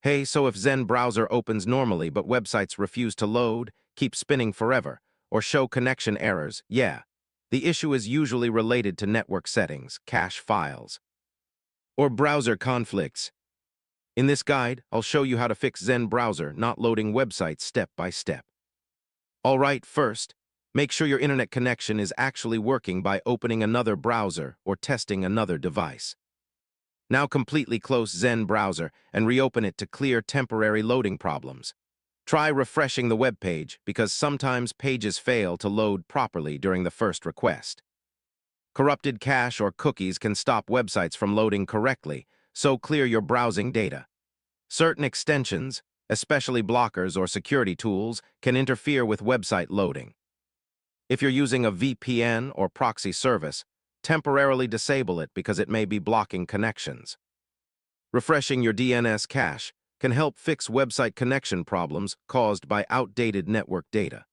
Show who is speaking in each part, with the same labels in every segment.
Speaker 1: Hey, so if Zen browser opens normally but websites refuse to load, keep spinning forever, or show connection errors, yeah, the issue is usually related to network settings, cache files, or browser conflicts. In this guide, I'll show you how to fix Zen browser not loading websites step by step. All right, first, make sure your internet connection is actually working by opening another browser or testing another device. Now completely close Zen browser and reopen it to clear temporary loading problems. Try refreshing the web page because sometimes pages fail to load properly during the first request. Corrupted cache or cookies can stop websites from loading correctly, so clear your browsing data. Certain extensions, especially blockers or security tools, can interfere with website loading. If you're using a VPN or proxy service, temporarily disable it because it may be blocking connections. Refreshing your DNS cache can help fix website connection problems caused by outdated network data.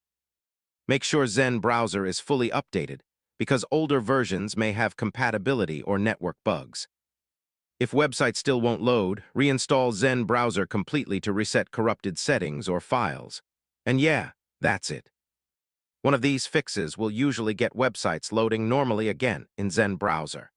Speaker 1: Make sure Zen browser is fully updated because older versions may have compatibility or network bugs. If websites still won't load, reinstall Zen browser completely to reset corrupted settings or files. And yeah, that's it. One of these fixes will usually get websites loading normally again in Zen browser.